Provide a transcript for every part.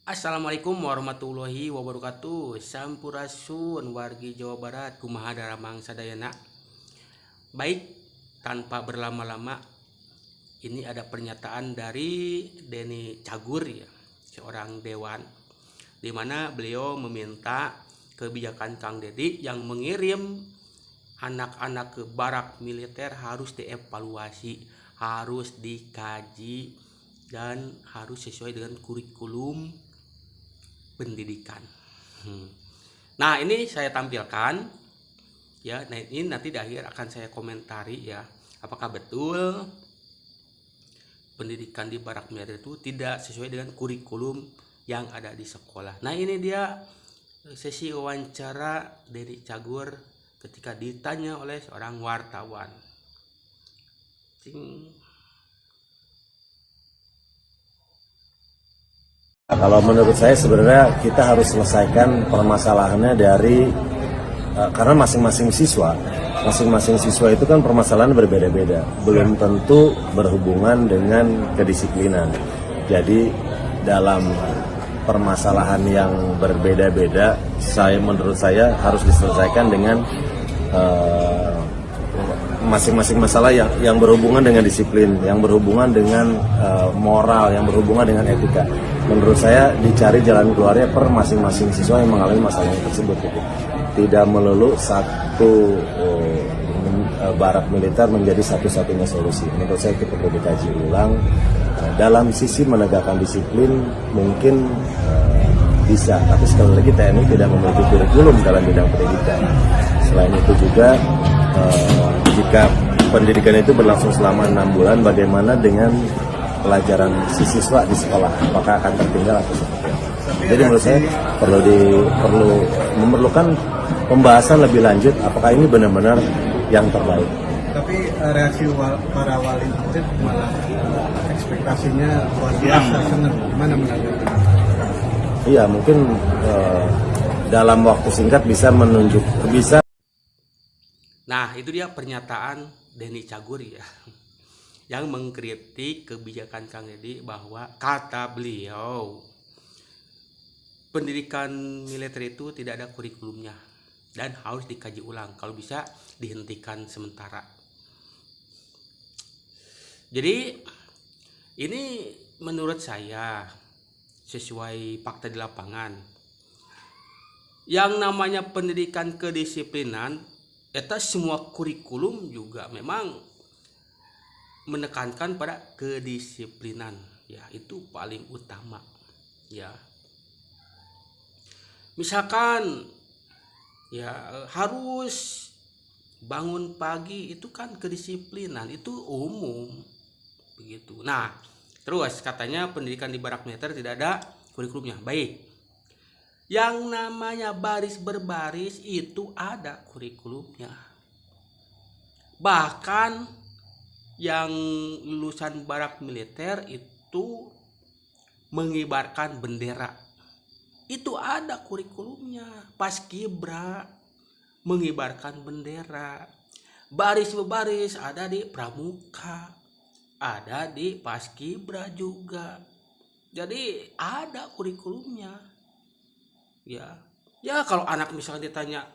Assalamualaikum warahmatullahi wabarakatuh. Sampurasun wargi Jawa Barat, kumaha daramang sadayana. Baik, tanpa berlama-lama, ini ada pernyataan dari Denny Cagur ya, seorang dewan, di mana beliau meminta kebijakan Kang Deddy yang mengirim anak-anak ke barak militer harus dievaluasi, harus dikaji, dan harus sesuai dengan kurikulum pendidikan. Nah, ini saya tampilkan ya. Nah, ini nanti di akhir akan saya komentari ya, apakah betul pendidikan di barak militer itu tidak sesuai dengan kurikulum yang ada di sekolah. Nah, ini dia sesi wawancara dari Cagur ketika ditanya oleh seorang wartawan. Kalau menurut saya sebenarnya kita harus selesaikan permasalahannya dari karena masing-masing siswa itu kan permasalahan berbeda-beda, belum tentu berhubungan dengan kedisiplinan. Jadi dalam permasalahan yang berbeda-beda, menurut saya harus diselesaikan dengan masing-masing masalah yang berhubungan dengan disiplin, yang berhubungan dengan moral, yang berhubungan dengan etika. Menurut saya dicari jalan keluarnya per masing-masing siswa yang mengalami masalah tersebut. Tidak melulu satu barak militer menjadi satu-satunya solusi. Menurut saya itu perlu dikaji ulang. Dalam sisi menegakkan disiplin mungkin bisa, tapi sekali lagi TNI tidak memiliki kurikulum dalam bidang pendidikan. Selain itu juga jika pendidikan itu berlangsung selama 6 bulan, bagaimana dengan pelajaran si siswa di sekolah, apakah akan tertinggal atau seperti apa? Jadi menurut saya perlu memerlukan pembahasan lebih lanjut, apakah ini benar-benar yang terbaik. Tapi reaksi para wali murid malah ekspektasinya luar biasa, senang. Gimana menanggapi? Iya, mungkin dalam waktu singkat bisa. Nah, itu dia pernyataan Denny Cagur ya, yang mengkritik kebijakan Kang Deddy, bahwa kata beliau pendidikan militer itu tidak ada kurikulumnya dan harus dikaji ulang, kalau bisa dihentikan sementara. Jadi ini menurut saya sesuai fakta di lapangan. Yang namanya pendidikan kedisiplinan, eta semua kurikulum juga memang menekankan pada kedisiplinan ya, itu paling utama ya. Misalkan ya harus bangun pagi, itu kan kedisiplinan, itu umum begitu. Nah, terus katanya pendidikan di barak militer tidak ada kurikulumnya. Baik, yang namanya baris berbaris itu ada kurikulumnya. Bahkan yang lulusan barak militer itu mengibarkan bendera, itu ada kurikulumnya. Paskibra mengibarkan bendera, baris berbaris ada di pramuka, ada di paskibra juga. Jadi ada kurikulumnya ya. Ya kalau anak misalnya ditanya,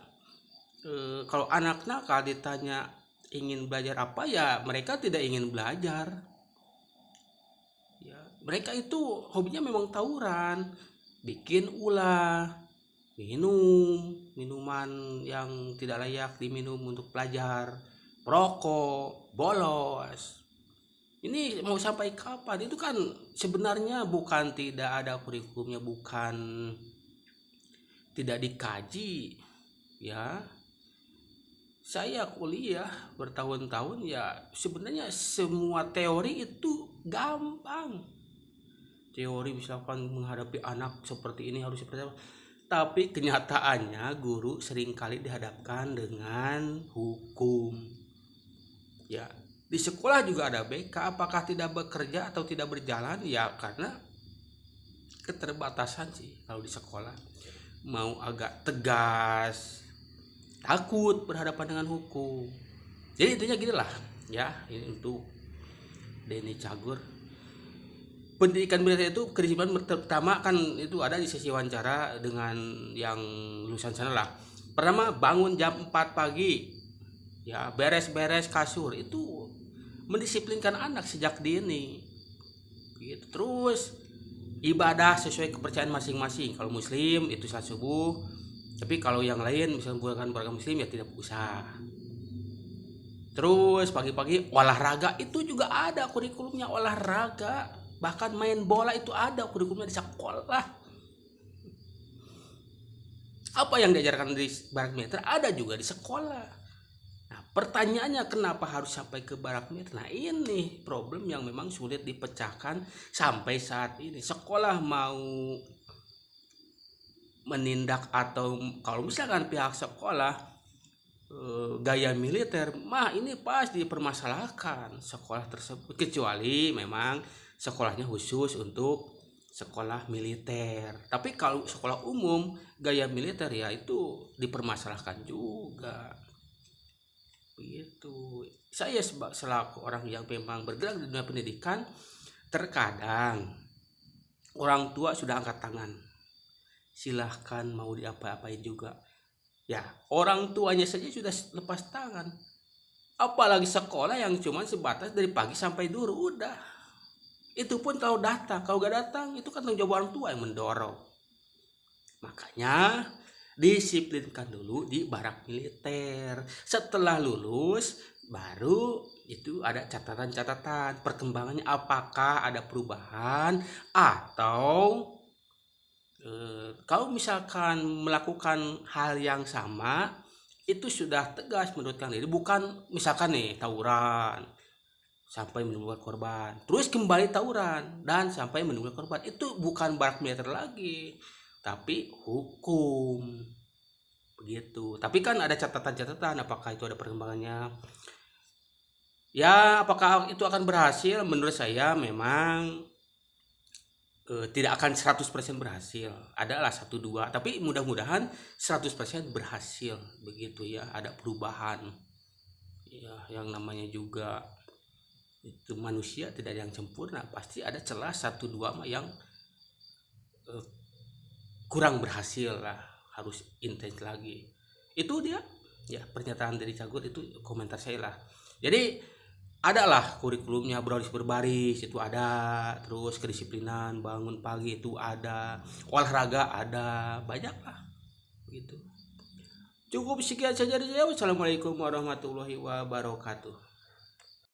kalau anak nakal ditanya ingin belajar apa, ya mereka tidak ingin belajar ya. Mereka itu hobinya memang tawuran, bikin ulah, minum minuman yang tidak layak diminum untuk pelajar, perokok, bolos. Ini mau sampai kapan? Itu kan sebenarnya bukan tidak ada kurikulumnya, bukan tidak dikaji ya. Saya kuliah bertahun-tahun ya, sebenarnya semua teori itu gampang. Teori misalkan menghadapi anak seperti ini harus seperti apa. Tapi kenyataannya guru seringkali dihadapkan dengan hukum. Ya, di sekolah juga ada BK, apakah tidak bekerja atau tidak berjalan? Ya karena keterbatasan sih kalau di sekolah. Mau agak tegas, takut berhadapan dengan hukum. Jadi intinya gini lah ya, ini untuk Denny Cagur. pendidikan militer itu kedisiplinan pertama kan itu ada di sesi wawancara dengan yang lulusan sana lah. Pertama bangun jam 4 pagi, ya beres-beres kasur, itu mendisiplinkan anak sejak dini gitu. Terus ibadah sesuai kepercayaan masing-masing, kalau muslim itu salat subuh, tapi kalau yang lain misalnya bukan beragama muslim ya tidak usah. Terus pagi-pagi olahraga itu juga ada kurikulumnya, olahraga, bahkan main bola itu ada kurikulumnya di sekolah. Apa yang diajarkan di barak militer ada juga di sekolah. Nah, pertanyaannya kenapa harus sampai ke barak militer? Nah, ini problem yang memang sulit dipecahkan sampai saat ini. Sekolah mau menindak atau kalau misalkan pihak sekolah gaya militer, mah ini pas dipermasalahkan sekolah tersebut, kecuali memang sekolahnya khusus untuk sekolah militer. Tapi kalau sekolah umum gaya militer ya itu dipermasalahkan juga. Begitu. Saya selaku orang yang memang bergerak di dunia pendidikan, terkadang orang tua sudah angkat tangan, silahkan mau diapa-apain juga. Ya, orang tuanya saja sudah lepas tangan. Apalagi sekolah yang cuma sebatas dari pagi sampai dulu udah. Itu pun kalau datang, kalau gak datang itu kan tanggung jawab orang tua yang mendorong. Makanya disiplinkan dulu di barak militer. Setelah lulus baru itu ada catatan-catatan perkembangannya, apakah ada perubahan atau kalau misalkan melakukan hal yang sama itu sudah tegas menurut Kang Deddy, bukan misalkan nih tawuran sampai menimbulkan korban, terus kembali tawuran dan sampai menimbulkan korban, itu bukan barak militer lagi tapi hukum begitu. Tapi kan ada catatan-catatan apakah itu ada perkembangannya, ya apakah itu akan berhasil. Menurut saya memang tidak akan 100% berhasil, adalah 1-2, tapi mudah-mudahan 100% berhasil begitu ya, ada perubahan ya. Yang namanya juga itu manusia tidak ada yang sempurna, pasti ada celah 1-2 yang kurang berhasil lah, harus intens lagi. Itu dia ya pernyataan dari Cagur, itu komentar saya lah. Jadi adalah kurikulumnya berbaris itu ada, terus kedisiplinan bangun pagi itu ada, olahraga ada, banyak lah gitu. Cukup sekian saja dari saya. Wassalamualaikum warahmatullahi wabarakatuh.